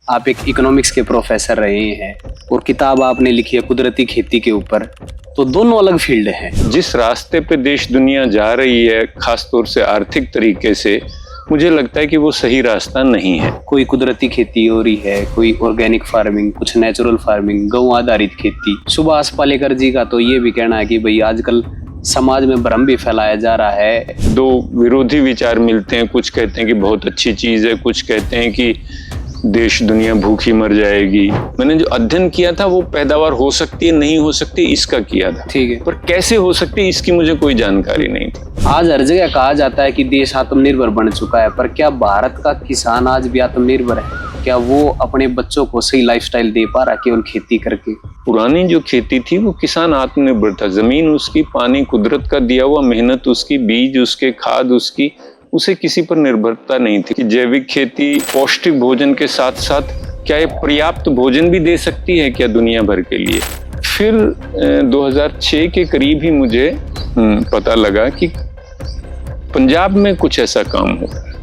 आप एक इकोनॉमिक्स के प्रोफेसर रहे हैं और किताब आपने लिखी है कुदरती खेती के ऊपर, तो दोनों अलग फील्ड हैं। जिस रास्ते पे देश दुनिया जा रही है, खासतौर से आर्थिक तरीके से, मुझे लगता है कि वो सही रास्ता नहीं है। कोई कुदरती खेती हो रही है, कोई ऑर्गेनिक फार्मिंग, कुछ नेचुरल फार्मिंग, गौ आधारित खेती। सुभाष पालेकर जी का तो ये भी कहना है कि भाई आजकल समाज में भ्रम भी फैलाया जा रहा है। दो विरोधी विचार मिलते हैं, कुछ कहते हैं कि बहुत अच्छी चीज है, कुछ कहते हैं कि देश दुनिया भूखी मर जाएगी। मैंने जो अध्ययन किया था वो पैदावार हो सकती है, नहीं हो सकती, इसका किया था। ठीक है, पर कैसे हो सकती है इसकी मुझे कोई जानकारी नहीं थी। आज हर जगह कहा जाता है कि देश आत्मनिर्भर बन चुका है, पर क्या भारत का किसान आज भी आत्मनिर्भर है? क्या वो अपने बच्चों को सही लाइफस्टाइल दे पा रहा है केवल खेती करके? पुरानी जो खेती थी वो किसान आत्मनिर्भर था। जमीन उसकी, पानी कुदरत का दिया हुआ, मेहनत उसकी, बीज उसके, खाद उसकी, उसे किसी पर निर्भरता नहीं थी। जैविक खेती पौष्टिक भोजन के साथ साथ क्या ये पर्याप्त भोजन भी दे सकती है क्या दुनिया भर के लिए? फिर 2006 के करीब ही मुझे पता लगा कि पंजाब में कुछ ऐसा काम हो रहा है।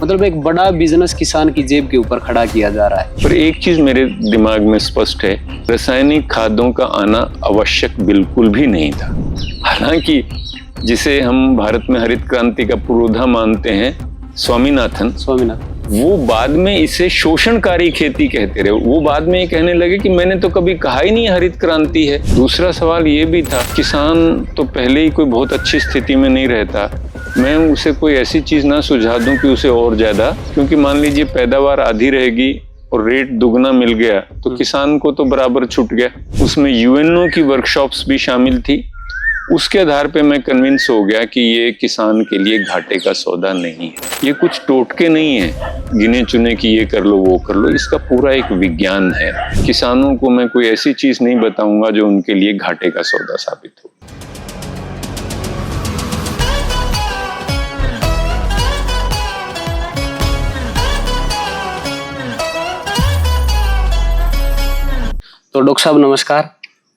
मतलब एक बड़ा बिजनेस किसान की जेब के ऊपर खड़ा किया जा रहा है। पर एक चीज मेरे दिमाग में स्पष्ट है, रासायनिक खादों का आना आवश्यक बिल्कुल भी नहीं था। हालांकि जिसे हम भारत में हरित क्रांति का पुरोधा मानते हैं, स्वामीनाथन, वो बाद में इसे शोषणकारी खेती कहते रहे। वो बाद में ये कहने लगे कि मैंने तो कभी कहा ही नहीं हरित क्रांति है। दूसरा सवाल ये भी था, किसान तो पहले ही कोई बहुत अच्छी स्थिति में नहीं रहता, मैं उसे कोई ऐसी चीज ना सुझा दूं कि उसे और ज्यादा, क्योंकि मान लीजिए पैदावार आधी रहेगी और रेट दुगना मिल गया तो किसान को तो बराबर छूट गया। उसमें यूएनओ की वर्कशॉप्स भी शामिल थी। उसके आधार पे मैं कन्विंस हो गया कि ये किसान के लिए घाटे का सौदा नहीं है। ये कुछ टोटके नहीं है गिने चुने कि ये कर लो वो कर लो, इसका पूरा एक विज्ञान है। किसानों को मैं कोई ऐसी चीज नहीं बताऊंगा जो उनके लिए घाटे का सौदा साबित हो। तो डॉक्टर साहब नमस्कार।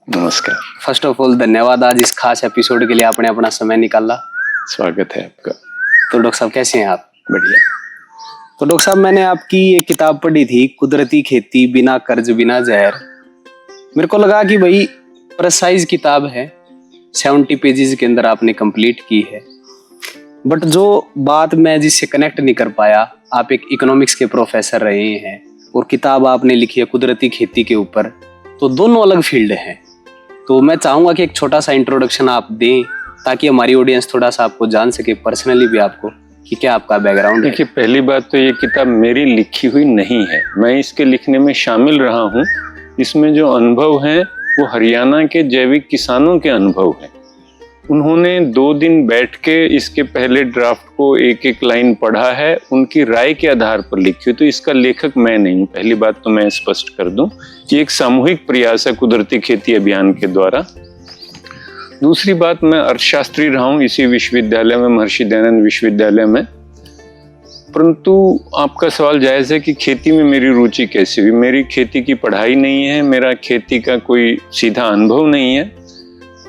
नमस्कार। फर्स्ट ऑफ ऑल धन्यवाद, आज इस खास एपिसोड के लिए आपने अपना समय निकाला। स्वागत है आपका। तो डॉक्टर साहब कैसे हैं आप? बढ़िया। तो डॉक्टर साहब मैंने आपकी एक किताब पढ़ी थी, कुदरती खेती बिना कर्ज बिना जहर। मेरे को लगा कि भाई प्रेसाइज किताब है, 70 पेजेस के अंदर आपने कंप्लीट की है, बट जो बात मैं जिससे कनेक्ट नहीं कर पाया, आप एक इकोनॉमिक्स के प्रोफेसर रहे हैं और किताब आपने लिखी है कुदरती खेती के ऊपर, तो दोनों अलग फील्ड हैं। तो मैं चाहूंगा कि एक छोटा सा इंट्रोडक्शन आप दें ताकि हमारी ऑडियंस थोड़ा सा आपको जान सके, पर्सनली भी आपको, कि क्या आपका बैकग्राउंड है। देखिए, पहली बात तो ये किताब मेरी लिखी हुई नहीं है, मैं इसके लिखने में शामिल रहा हूँ। इसमें जो अनुभव हैं वो हरियाणा के जैविक किसानों के अनुभव हैं। उन्होंने 2 दिन बैठ के इसके पहले ड्राफ्ट को एक एक लाइन पढ़ा है, उनकी राय के आधार पर लिखी। तो इसका लेखक मैं नहीं हूँ, पहली बात तो मैं स्पष्ट कर दूं। ये एक सामूहिक प्रयास है कुदरती खेती अभियान के द्वारा। दूसरी बात, मैं अर्थशास्त्री रहा हूँ इसी विश्वविद्यालय में, महर्षि दयानंद विश्वविद्यालय में। परंतु आपका सवाल जायज है कि खेती में मेरी रुचि कैसे हुई। मेरी खेती की पढ़ाई नहीं है, मेरा खेती का कोई सीधा अनुभव नहीं है,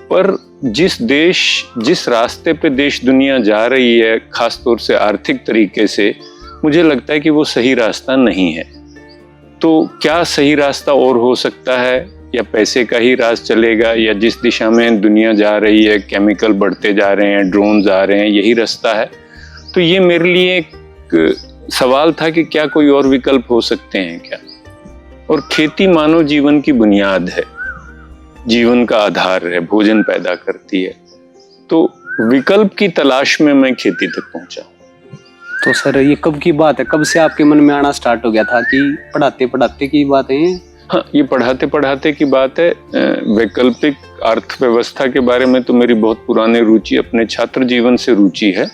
पर जिस रास्ते पे देश दुनिया जा रही है, खासतौर से आर्थिक तरीके से, मुझे लगता है कि वो सही रास्ता नहीं है। तो क्या सही रास्ता और हो सकता है, या पैसे का ही राज चलेगा, या जिस दिशा में दुनिया जा रही है, केमिकल बढ़ते जा रहे हैं, ड्रोन्स आ रहे हैं, यही रास्ता है? तो ये मेरे लिए एक सवाल था कि क्या कोई और विकल्प हो सकते हैं क्या। और खेती मानव जीवन की बुनियाद है, जीवन का आधार है, भोजन पैदा करती है। तो विकल्प की तलाश में मैं खेती तक पहुंचा। तो सर ये कब की बात है, कब से आपके मन में आना स्टार्ट हो गया था, कि पढ़ाते पढ़ाते की बात है? हाँ, ये पढ़ाते पढ़ाते की बात है। वैकल्पिक अर्थव्यवस्था के बारे में तो मेरी बहुत पुरानी रुचि, अपने छात्र जीवन से रुचि है।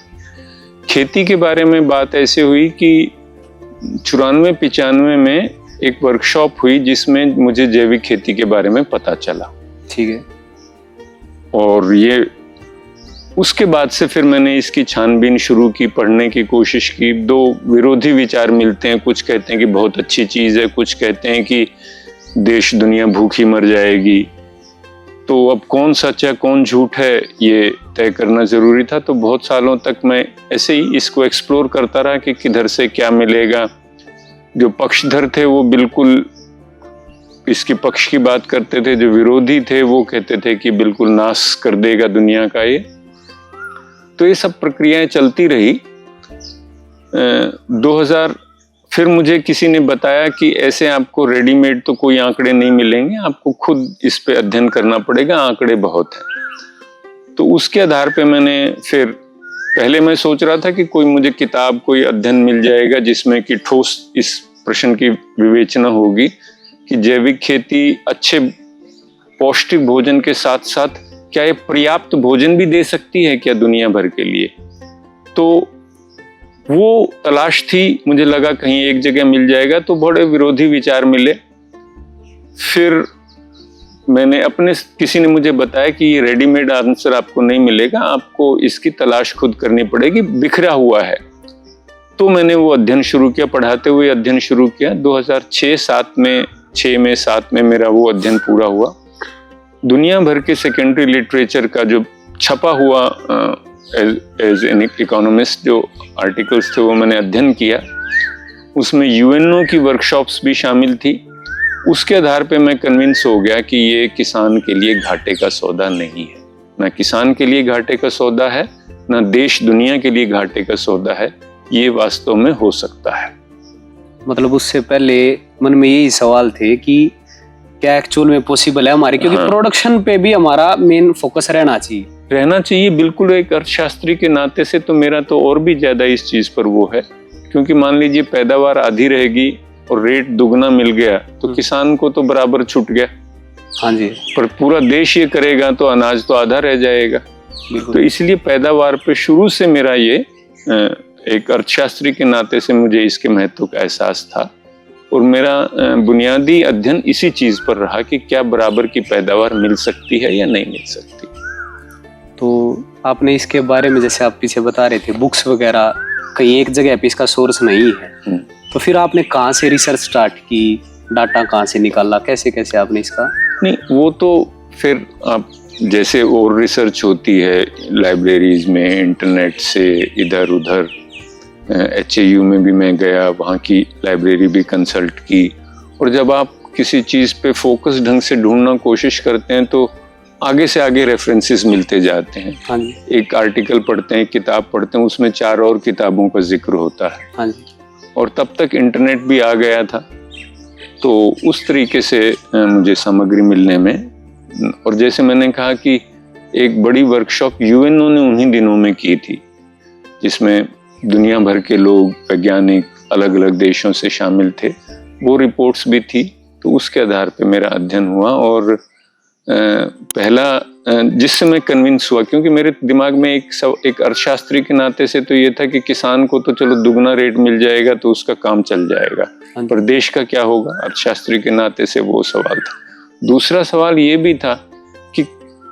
खेती के बारे में बात ऐसे हुई कि 94-95 में एक वर्कशॉप हुई जिसमें मुझे जैविक खेती के बारे में पता चला। ठीक है। और ये उसके बाद से फिर मैंने इसकी छानबीन शुरू की, पढ़ने की कोशिश की। 2 विरोधी विचार मिलते हैं, कुछ कहते हैं कि बहुत अच्छी चीज है, कुछ कहते हैं कि देश दुनिया भूखी मर जाएगी। तो अब कौन सच है कौन झूठ है ये तय करना जरूरी था। तो बहुत सालों तक मैं ऐसे ही इसको एक्सप्लोर करता रहा कि किधर से क्या मिलेगा। जो पक्षधर थे वो बिल्कुल इसके पक्ष की बात करते थे, जो विरोधी थे वो कहते थे कि बिल्कुल नाश कर देगा दुनिया का ये। तो ये सब प्रक्रियाएं चलती रही। 2000 फिर मुझे किसी ने बताया कि ऐसे आपको रेडीमेड तो कोई आंकड़े नहीं मिलेंगे, आपको खुद इस पे अध्ययन करना पड़ेगा, आंकड़े बहुत हैं। तो उसके आधार पे मैंने फिर, पहले मैं सोच रहा था कि कोई मुझे किताब, कोई अध्ययन मिल जाएगा जिसमें कि ठोस इस प्रश्न की विवेचना होगी कि जैविक खेती अच्छे पौष्टिक भोजन के साथ साथ क्या ये पर्याप्त भोजन भी दे सकती है क्या दुनिया भर के लिए। तो वो तलाश थी, मुझे लगा कहीं एक जगह मिल जाएगा। तो बड़े विरोधी विचार मिले। फिर मैंने किसी ने मुझे बताया कि ये रेडीमेड आंसर आपको नहीं मिलेगा, आपको इसकी तलाश खुद करनी पड़ेगी, बिखरा हुआ है। तो मैंने वो अध्ययन शुरू किया, पढ़ाते हुए अध्ययन शुरू किया। 2006-7 में मेरा वो अध्ययन पूरा हुआ। दुनिया भर के सेकेंडरी लिटरेचर का जो छपा हुआ एज एन इकोनॉमिस्ट जो आर्टिकल्स थे वो मैंने अध्ययन किया। उसमें यूएनओ की वर्कशॉप्स भी शामिल थी। उसके आधार पे मैं कन्विंस हो गया कि ये किसान के लिए घाटे का सौदा नहीं है। ना किसान के लिए घाटे का सौदा है, ना देश दुनिया के लिए घाटे का सौदा है। ये वास्तव में हो सकता है। मतलब उससे पहले मन में यही सवाल थे कि क्या एक्चुअल में पॉसिबल है हमारे, क्योंकि प्रोडक्शन पे भी हमारा मेन फोकस रहना चाहिए। बिल्कुल। एक अर्थशास्त्री के नाते से तो मेरा तो और भी ज्यादा इस चीज पर वो है, क्योंकि मान लीजिए पैदावार आधी रहेगी और रेट दुगना मिल गया तो किसान को तो बराबर छूट गया। हाँ जी। पर पूरा देश ये करेगा तो अनाज तो आधा रह जाएगा। तो इसलिए पैदावार पे शुरू से मेरा ये एक अर्थशास्त्री के नाते से मुझे इसके महत्व का एहसास था। और मेरा बुनियादी अध्ययन इसी चीज पर रहा कि क्या बराबर की पैदावार मिल सकती है या नहीं मिल सकती। तो आपने इसके बारे में, जैसे आप पीछे बता रहे थे, बुक्स वगैरह कहीं एक जगह पे इसका सोर्स नहीं है, तो फिर आपने कहाँ से रिसर्च स्टार्ट की, डाटा कहाँ से निकाला, कैसे कैसे आपने इसका? नहीं, वो तो फिर आप जैसे और रिसर्च होती है लाइब्रेरीज में, इंटरनेट से इधर उधर, HAU में भी मैं गया, वहाँ की लाइब्रेरी भी कंसल्ट की। और जब आप किसी चीज़ पे फोकस ढंग से ढूंढना कोशिश करते हैं तो आगे से आगे रेफरेंसेस मिलते जाते हैं। हाँ जी। एक आर्टिकल पढ़ते हैं, किताब पढ़ते हैं, उसमें 4 और किताबों का जिक्र होता है। हाँ जी। और तब तक इंटरनेट भी आ गया था, तो उस तरीके से मुझे सामग्री मिलने में। और जैसे मैंने कहा कि एक बड़ी वर्कशॉप यूएनओ ने उन्हीं दिनों में की थी, जिसमें दुनिया भर के लोग, वैज्ञानिक अलग अलग देशों से शामिल थे। वो रिपोर्ट्स भी थी, तो उसके आधार पे मेरा अध्ययन हुआ। और पहला जिससे मैं कन्विंस हुआ, क्योंकि मेरे दिमाग में एक अर्थशास्त्री के नाते से तो ये था कि किसान को तो चलो दुगना रेट मिल जाएगा तो उसका काम चल जाएगा, पर देश का क्या होगा, अर्थशास्त्री के नाते से वो सवाल था। दूसरा सवाल ये भी था कि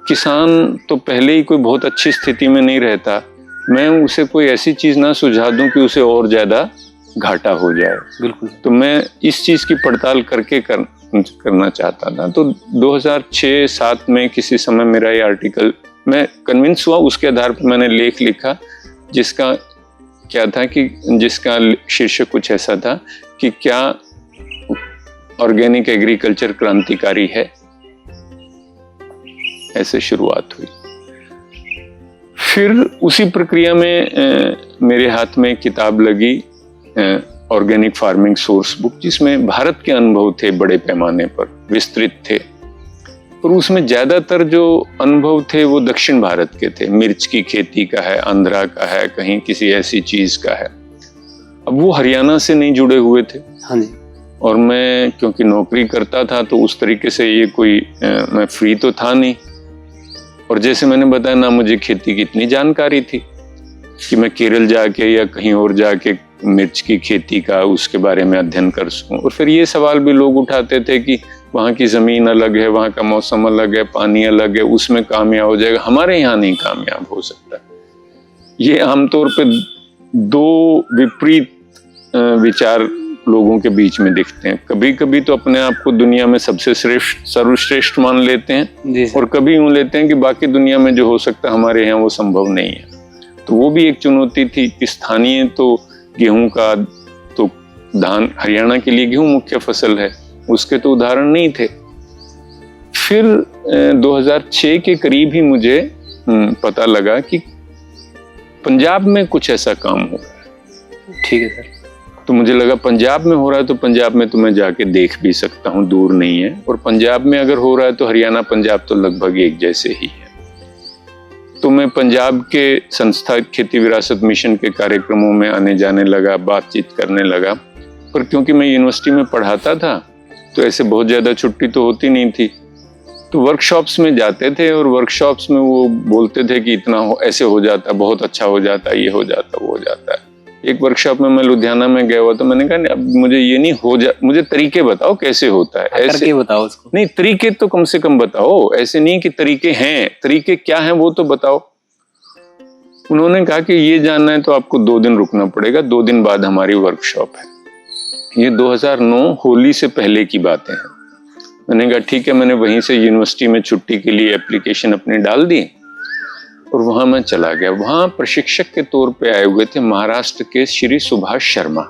किसान तो पहले ही कोई बहुत अच्छी स्थिति में नहीं रहता, मैं उसे कोई ऐसी चीज ना सुझा दूं कि उसे और ज्यादा घाटा हो जाए। बिल्कुल। तो मैं इस चीज की पड़ताल करके करना चाहता था। तो 2006-7 में किसी समय मेरा ये आर्टिकल, मैं कन्विंस हुआ, उसके आधार पर मैंने लेख लिखा, जिसका क्या था कि जिसका शीर्षक कुछ ऐसा था कि क्या ऑर्गेनिक एग्रीकल्चर क्रांतिकारी है। ऐसे शुरुआत हुई। फिर उसी प्रक्रिया में मेरे हाथ में किताब लगी, ऑर्गेनिक फार्मिंग सोर्स बुक, जिसमें भारत के अनुभव थे, बड़े पैमाने पर विस्तृत थे। और उसमें ज्यादातर जो अनुभव थे वो दक्षिण भारत के थे। मिर्च की खेती का है, आंध्रा का है, कहीं किसी ऐसी चीज का है। अब वो हरियाणा से नहीं जुड़े हुए थे। हाँ जी। और मैं क्योंकि नौकरी करता था तो उस तरीके से ये कोई मैं फ्री तो था नहीं। और जैसे मैंने बताया ना, मुझे खेती की इतनी जानकारी थी कि मैं केरल जाके या कहीं और जाके मिर्च की खेती का उसके बारे में अध्ययन कर सकूं। और फिर ये सवाल भी लोग उठाते थे कि वहाँ की ज़मीन अलग है, वहाँ का मौसम अलग है, पानी अलग है, उसमें कामयाब हो जाएगा, हमारे यहाँ नहीं कामयाब हो सकता। ये आमतौर पे 2 विपरीत विचार लोगों के बीच में दिखते हैं। कभी कभी तो अपने आप को दुनिया में सबसे सर्वश्रेष्ठ मान लेते हैं, और कभी यूँ लेते हैं कि बाकी दुनिया में जो हो सकता है हमारे यहाँ वो संभव नहीं है। तो वो भी एक चुनौती थी कि स्थानीय तो गेहूं का तो धान, हरियाणा के लिए गेहूं मुख्य फसल है, उसके तो उदाहरण नहीं थे। फिर 2006 के करीब ही मुझे पता लगा कि पंजाब में कुछ ऐसा काम हो रहा है। ठीक है सर। तो मुझे लगा पंजाब में हो रहा है तो पंजाब में तो मैं जाके देख भी सकता हूँ, दूर नहीं है। और पंजाब में अगर हो रहा है तो हरियाणा पंजाब तो लगभग एक जैसे ही है। तो मैं पंजाब के संस्था खेती विरासत मिशन के कार्यक्रमों में आने जाने लगा, बातचीत करने लगा। पर क्योंकि मैं यूनिवर्सिटी में पढ़ाता था तो ऐसे बहुत ज़्यादा छुट्टी तो होती नहीं थी, तो वर्कशॉप्स में जाते थे और वर्कशॉप्स में वो बोलते थे कि इतना ऐसे हो जाता, बहुत अच्छा हो जाता, ये हो जाता, वो हो जाता है। एक वर्कशॉप में मैं लुधियाना में गया हुआ तो मैंने कहा अब मुझे ये नहीं मुझे तरीके बताओ कैसे होता है। ऐसे करके बताओ उसको। नहीं, तरीके तो कम से कम बताओ, ऐसे नहीं कि तरीके हैं, तरीके क्या हैं वो तो बताओ। उन्होंने कहा कि ये जानना है तो आपको 2 दिन रुकना पड़ेगा, 2 दिन बाद हमारी वर्कशॉप है। ये 2009 होली से पहले की बातें हैं। मैंने कहा ठीक है। मैंने वहीं से यूनिवर्सिटी में छुट्टी के लिए एप्लीकेशन अपनी डाल दी और वहां मैं चला गया। वहां प्रशिक्षक के तौर पे आए हुए थे महाराष्ट्र के श्री सुभाष शर्मा।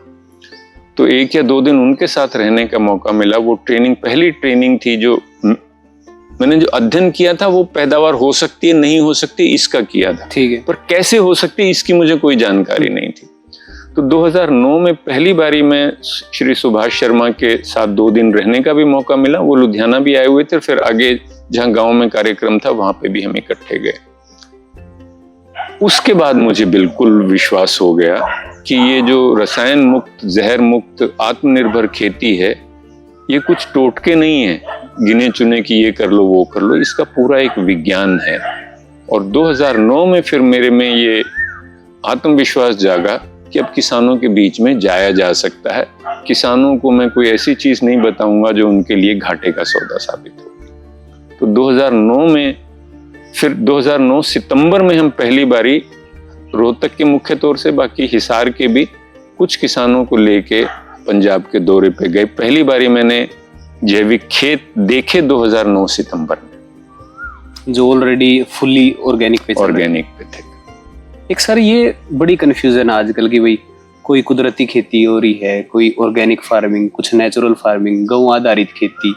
तो 1 या 2 दिन उनके साथ रहने का मौका मिला। वो ट्रेनिंग पहली ट्रेनिंग थी जो मैंने जो अध्ययन किया था वो पैदावार हो सकती है नहीं हो सकती इसका किया था। ठीक है। पर कैसे हो सकती है इसकी मुझे कोई जानकारी नहीं थी। तो 2009 में पहली बारी मैं श्री सुभाष शर्मा के साथ 2 दिन रहने का भी मौका मिला। वो लुधियाना भी आए हुए थे, फिर आगे जहाँ गांव में कार्यक्रम था वहां पे भी हम इकट्ठे गए। उसके बाद मुझे बिल्कुल विश्वास हो गया कि ये जो रसायन मुक्त, जहर मुक्त, आत्मनिर्भर खेती है, ये कुछ टोटके नहीं है गिने चुने कि ये कर लो वो कर लो, इसका पूरा एक विज्ञान है। और 2009 में फिर मेरे में ये आत्मविश्वास जागा कि अब किसानों के बीच में जाया जा सकता है। किसानों को मैं कोई ऐसी चीज नहीं बताऊंगा जो उनके लिए घाटे का सौदा साबित हो। तो 2009 में फिर 2009 सितंबर में हम पहली बारी रोहतक के मुख्य तौर से, बाकी हिसार के भी कुछ किसानों को लेके पंजाब के दौरे पे गए। पहली बारी मैंने जैविक खेत देखे 2009 सितंबर में, जो ऑलरेडी फुल्ली ऑर्गेनिक पे थे। एक सर ये बड़ी कंफ्यूजन है आजकल की, भाई कोई कुदरती खेती हो रही है, कोई ऑर्गेनिक फार्मिंग, कुछ नेचुरल फार्मिंग, गौ आधारित खेती।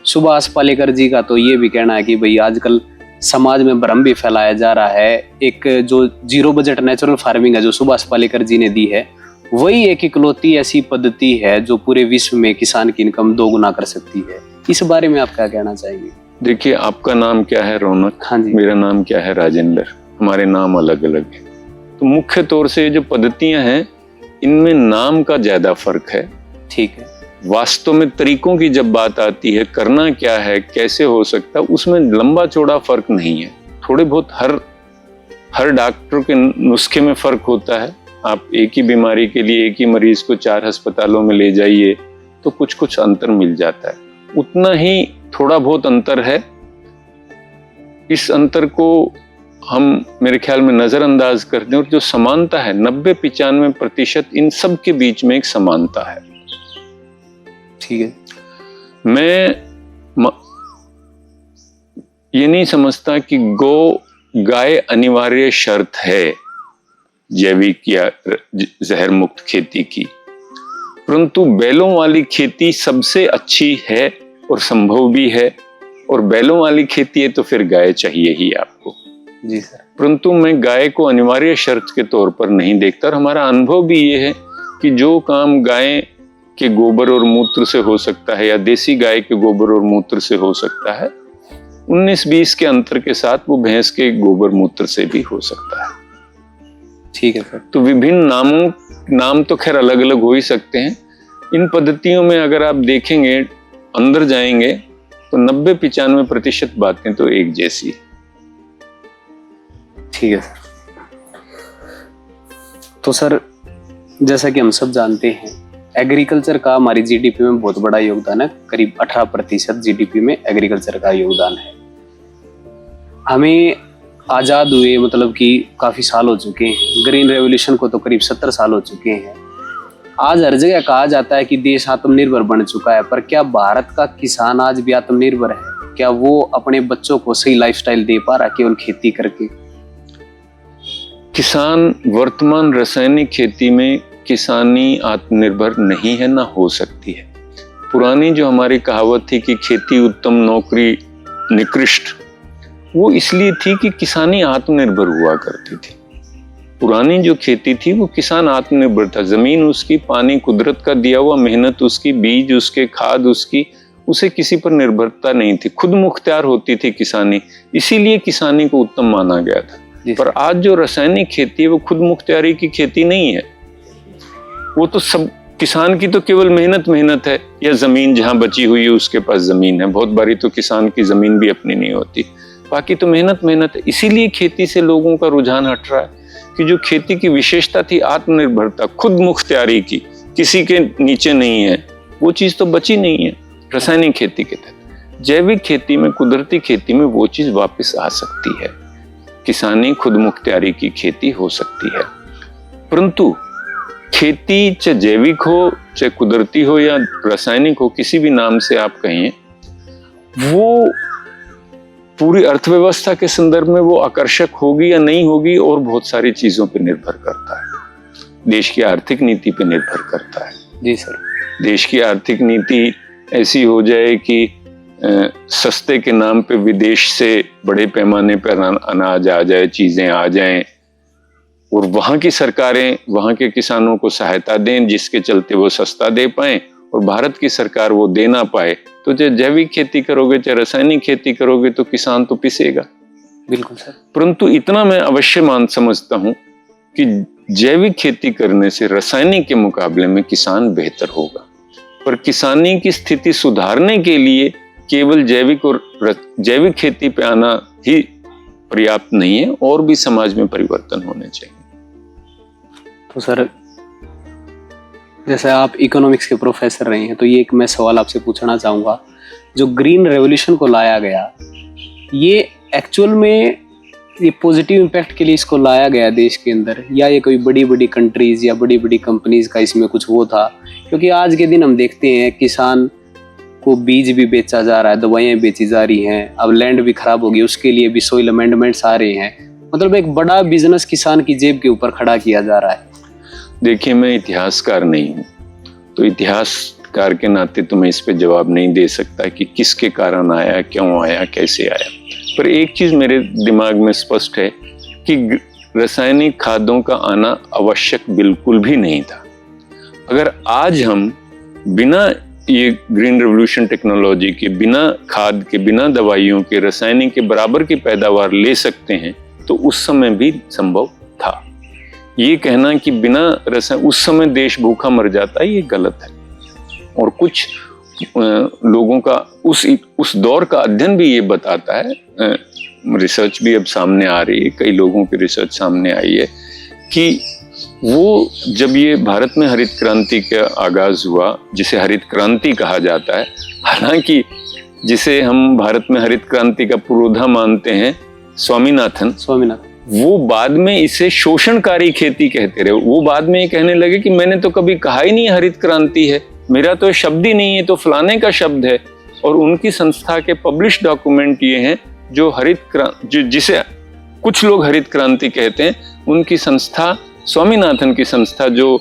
सुभाष पालेकर जी का तो ये भी कहना है कि भाई आजकल समाज में भ्रम भी फैलाया जा रहा है। एक जो 0 बजट नेचुरल फार्मिंग है जो सुभाष पालेकर जी ने दी है, वही एक इकलौती ऐसी पद्धति है जो पूरे विश्व में किसान की इनकम 2 गुना कर सकती है। इस बारे में आप क्या कहना चाहेंगे? देखिए, आपका नाम क्या है रौनक? हाँ जी। मेरा नाम क्या है राजेंद्र। हमारे नाम अलग अलग है। तो मुख्य तौर से जो पद्धतियां हैं इनमें नाम का ज्यादा फर्क है। ठीक है। वास्तव में तरीकों की जब बात आती है, करना क्या है, कैसे हो सकता है, उसमें लंबा चौड़ा फर्क नहीं है। थोड़े बहुत हर डॉक्टर के नुस्खे में फर्क होता है। आप एक ही बीमारी के लिए एक ही मरीज को 4 अस्पतालों में ले जाइए तो कुछ अंतर मिल जाता है। उतना ही थोड़ा बहुत अंतर है। इस अंतर को हम मेरे ख्याल में नजरअंदाज कर दें, और जो समानता है 90-95% इन सब के बीच में एक समानता है। ठीक है। मैं ये नहीं समझता कि गाय अनिवार्य शर्त है जैविक या जहर मुक्त खेती की, परंतु बैलों वाली खेती सबसे अच्छी है और संभव भी है। और बैलों वाली खेती है तो फिर गाय चाहिए ही आपको। जी सर। परंतु मैं गाय को अनिवार्य शर्त के तौर पर नहीं देखता। और हमारा अनुभव भी ये है कि जो काम गाय के गोबर और मूत्र से हो सकता है या देसी गाय के गोबर और मूत्र से हो सकता है, 19-20 के अंतर के साथ वो भैंस के गोबर मूत्र से भी हो सकता है। ठीक है सर। तो विभिन्न नाम तो खैर अलग अलग हो ही सकते हैं। इन पद्धतियों में अगर आप देखेंगे, अंदर जाएंगे तो 90-95% बातें तो एक जैसी है। ठीक है सर। तो सर जैसा कि हम सब जानते हैं, एग्रीकल्चर का हमारी जीडीपी में बहुत बड़ा योगदान है। करीब 18% जीडीपी में एग्रीकल्चर का योगदान है। हमें आज़ाद हुए मतलब कि काफ़ी साल हो चुके हैं। ग्रीन रेवोल्यूशन को तो करीब 70 साल हो चुके हैं। आज हर जगह कहा जाता है कि देश आत्मनिर्भर बन चुका है, पर क्या भारत का किसान आज भी आत्मनिर्भर है? क्या वो अपने बच्चों को सही लाइफस्टाइल दे पा रहा है केवल खेती करके? किसान वर्तमान रासायनिक खेती में किसानी आत्मनिर्भर नहीं है, ना हो सकती है। पुरानी जो हमारी कहावत थी कि खेती उत्तम नौकरी निकृष्ट, वो इसलिए थी कि किसानी आत्मनिर्भर हुआ करती थी। पुरानी जो खेती थी वो किसान आत्मनिर्भर था, जमीन उसकी, पानी कुदरत का दिया हुआ, मेहनत उसकी, बीज उसके, खाद उसकी, उसे किसी पर निर्भरता नहीं थी, खुद मुख्तियार होती थी किसानी, इसीलिए किसानी को उत्तम माना गया था। पर आज जो रासायनिक खेती है वो खुद मुख्तियारी की खेती नहीं है, वो तो सब किसान की तो केवल मेहनत है, या जमीन जहां बची हुई है उसके पास जमीन है, बहुत बारी तो किसान की जमीन भी अपनी नहीं होती, बाकी तो मेहनत है। इसीलिए खेती से लोगों का रुझान हट रहा है कि जो खेती की विशेषता थी आत्मनिर्भरता, खुद मुख्तियारी की, किसी के नीचे नहीं है, वो चीज तो बची नहीं है रासायनिक खेती के तहत। जैविक खेती में, कुदरती खेती में वो चीज वापस आ सकती है, किसानी खुद मुख्तियारी की खेती हो सकती है। परंतु खेती चाहे जैविक हो, चाहे कुदरती हो या रासायनिक हो, किसी भी नाम से आप कहें, वो पूरी अर्थव्यवस्था के संदर्भ में वो आकर्षक होगी या नहीं होगी, और बहुत सारी चीजों पर निर्भर करता है। देश की आर्थिक नीति पर निर्भर करता है। जी सर। देश की आर्थिक नीति ऐसी हो जाए कि सस्ते के नाम पे विदेश से बड़े पैमाने पर अनाज आ जाए, चीजें आ जाएं, और वहां की सरकारें वहां के किसानों को सहायता दें जिसके चलते वो सस्ता दे पाए, और भारत की सरकार वो दे ना पाए, तो चाहे जैविक खेती करोगे चाहे रासायनिक खेती करोगे तो किसान तो पिसेगा। बिल्कुल सर। परंतु इतना मैं अवश्य समझता हूं कि जैविक खेती करने से रासायनिक के मुकाबले में किसान बेहतर होगा। पर किसानी की स्थिति सुधारने के लिए केवल जैविक खेती पे आना ही पर्याप्त नहीं है, और भी समाज में परिवर्तन होने चाहिए। तो सर, जैसे आप इकोनॉमिक्स के प्रोफेसर रहे हैं, तो ये एक मैं सवाल आपसे पूछना चाहूँगा, जो ग्रीन रेवोल्यूशन को लाया गया, ये एक्चुअल में ये पॉजिटिव इम्पैक्ट के लिए इसको लाया गया देश के अंदर, या ये कोई बड़ी बड़ी कंट्रीज या बड़ी बड़ी कंपनीज का इसमें कुछ वो था? क्योंकि आज के दिन हम देखते हैं किसान को बीज भी बेचा जा रहा है, दवाइयाँ बेची जा रही हैं, अब लैंड भी खराब होगी उसके लिए भी सोइल अमेंडमेंट्स आ रहे हैं, मतलब एक बड़ा बिजनेस किसान की जेब के ऊपर खड़ा किया जा रहा है। देखिए, मैं इतिहासकार नहीं हूँ, तो इतिहासकार के नाते तो मैं इस पे जवाब नहीं दे सकता कि किसके कारण आया, क्यों आया, कैसे आया। पर एक चीज मेरे दिमाग में स्पष्ट है कि रासायनिक खादों का आना आवश्यक बिल्कुल भी नहीं था। अगर आज हम बिना ये ग्रीन रेवोल्यूशन टेक्नोलॉजी के, बिना खाद के, बिना दवाइयों के, रासायनिक के बराबर की पैदावार ले सकते हैं, तो उस समय भी संभव था। ये कहना कि बिना रसायन उस समय देश भूखा मर जाता है, ये गलत है। और कुछ लोगों का उस दौर का अध्ययन भी ये बताता है, रिसर्च भी अब सामने आ रही है, कई लोगों की रिसर्च सामने आई है कि वो जब ये भारत में हरित क्रांति का आगाज हुआ, जिसे हरित क्रांति कहा जाता है, हालांकि जिसे हम भारत में हरित क्रांति का पुरोधा मानते हैं स्वामीनाथन, वो बाद में इसे शोषणकारी खेती कहते रहे। वो बाद में ये कहने लगे कि मैंने तो कभी कहा ही नहीं हरित क्रांति है, मेरा तो शब्द ही नहीं है, तो फलाने का शब्द है। और उनकी संस्था के पब्लिश डॉक्यूमेंट ये हैं जो जिसे कुछ लोग हरित क्रांति कहते हैं, उनकी संस्था, स्वामीनाथन की संस्था, जो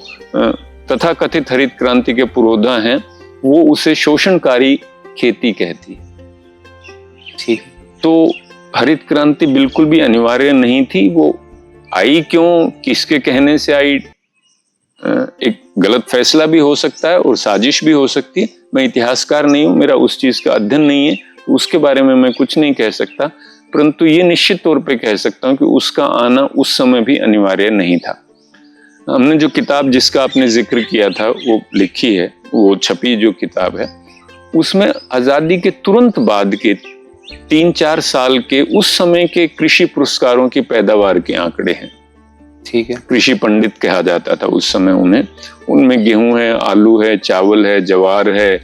तथाकथित हरित क्रांति के पुरोधा हैं, वो उसे शोषणकारी खेती कहती है। ठीक, तो हरित क्रांति बिल्कुल भी अनिवार्य नहीं थी। वो आई क्यों, किसके कहने से आई, एक गलत फैसला भी हो सकता है और साजिश भी हो सकती है। मैं इतिहासकार नहीं हूं, मेरा उस चीज का अध्ययन नहीं है, तो उसके बारे में मैं कुछ नहीं कह सकता। परंतु ये निश्चित तौर पे कह सकता हूं कि उसका आना उस समय भी अनिवार्य नहीं था। हमने जो किताब जिसका आपने जिक्र किया था वो लिखी है, वो छपी जो किताब है, उसमें आजादी के तुरंत बाद के 3-4 साल के उस समय के कृषि पुरस्कारों की पैदावार के आंकड़े हैं। ठीक है, कृषि पंडित कहा जाता था उस समय उन्हें। उनमें गेहूं है, आलू है, चावल है, ज्वार है,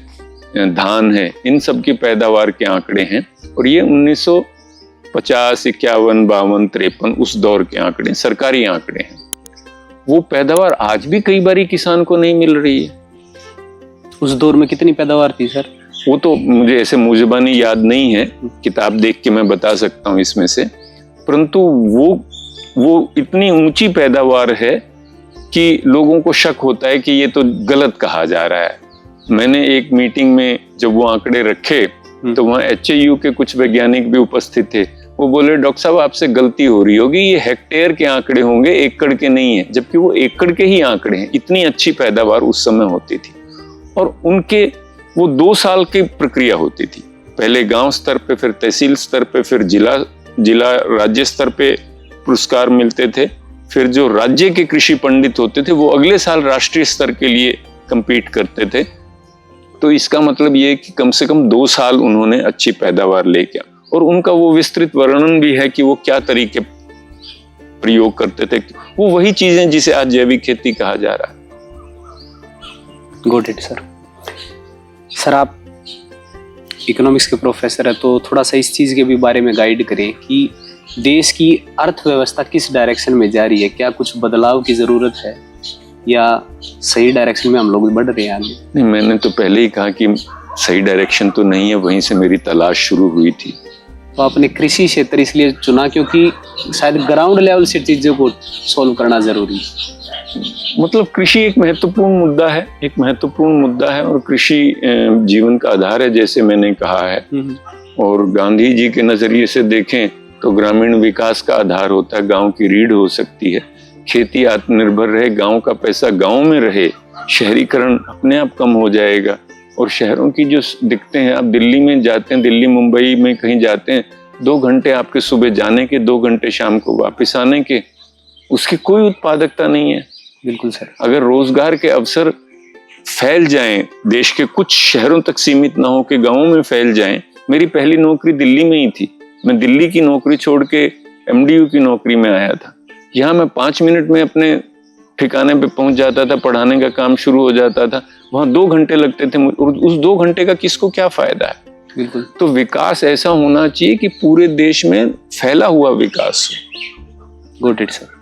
धान है, इन सब की पैदावार के आंकड़े हैं। और ये 1950, 51, 52, 53 उस दौर के आंकड़े, सरकारी आंकड़े हैं। वो पैदावार आज भी कई बारी किसान को नहीं मिल रही है। उस दौर में कितनी पैदावार थी सर? वो तो मुझे ऐसे मुजबानी याद नहीं है, किताब देख के मैं बता सकता हूँ इसमें से। परंतु वो इतनी ऊंची पैदावार है कि लोगों को शक होता है कि ये तो गलत कहा जा रहा है। मैंने एक मीटिंग में जब वो आंकड़े रखे तो वहाँ HAU के कुछ वैज्ञानिक भी उपस्थित थे। वो बोले डॉक्टर साहब आपसे गलती हो रही होगी, ये हेक्टेयर के आंकड़े होंगे, एकड़ के नहीं है। जबकि वो एकड़ के ही आंकड़े हैं। इतनी अच्छी पैदावार उस समय होती थी और उनके वो 2 साल की प्रक्रिया होती थी। पहले गांव स्तर पे, फिर तहसील स्तर पे, फिर जिला राज्य स्तर पे पुरस्कार मिलते थे। फिर जो राज्य के कृषि पंडित होते थे वो अगले साल राष्ट्रीय स्तर के लिए compete करते थे। तो इसका मतलब ये कि कम से कम 2 साल उन्होंने अच्छी पैदावार लेके, और उनका वो विस्तृत वर्णन भी है कि वो क्या तरीके प्रयोग करते थे। वो वही चीजें जिसे आज जैविक खेती कहा जा रहा है। Got it sir. सर आप इकोनॉमिक्स के प्रोफेसर है, तो थोड़ा सा इस चीज के भी बारे में गाइड करें कि देश की अर्थव्यवस्था किस डायरेक्शन में जा रही है, क्या कुछ बदलाव की जरूरत है या सही डायरेक्शन में हम लोग बढ़ रहे हैं आगे? नहीं, मैंने तो पहले ही कहा कि सही डायरेक्शन तो नहीं है, वहीं से मेरी तलाश शुरू हुई थी। तो आपने कृषि क्षेत्र इसलिए चुना क्योंकि शायद ग्राउंड लेवल से चीजों को सोल्व करना जरूरी है? मतलब कृषि एक महत्वपूर्ण मुद्दा है और कृषि जीवन का आधार है, जैसे मैंने कहा है। और गांधी जी के नजरिए से देखें तो ग्रामीण विकास का आधार होता है, गांव की रीढ़ हो सकती है। खेती आत्मनिर्भर रहे, गांव का पैसा गांव में रहे, शहरीकरण अपने आप कम हो जाएगा। और शहरों की जो दिक्कतें हैं, आप दिल्ली में जाते हैं, दिल्ली मुंबई में कहीं जाते हैं, 2 घंटे आपके सुबह जाने के, 2 घंटे शाम को वापस आने के, उसकी कोई उत्पादकता नहीं है। बिल्कुल सर। अगर रोजगार के अवसर फैल जाएं, देश के कुछ शहरों तक सीमित ना हो के गांवों में फैल जाएं। मेरी पहली नौकरी दिल्ली में ही थी। मैं दिल्ली की नौकरी छोड़ के MDU की नौकरी में आया था। यहाँ मैं 5 मिनट में अपने ठिकाने पे पहुंच जाता था, पढ़ाने का काम शुरू हो जाता था। वहाँ 2 घंटे लगते थे, और उस 2 घंटे का किसको क्या फायदा है? बिल्कुल। तो विकास ऐसा होना चाहिए कि पूरे देश में फैला हुआ विकास हो। Got it sir.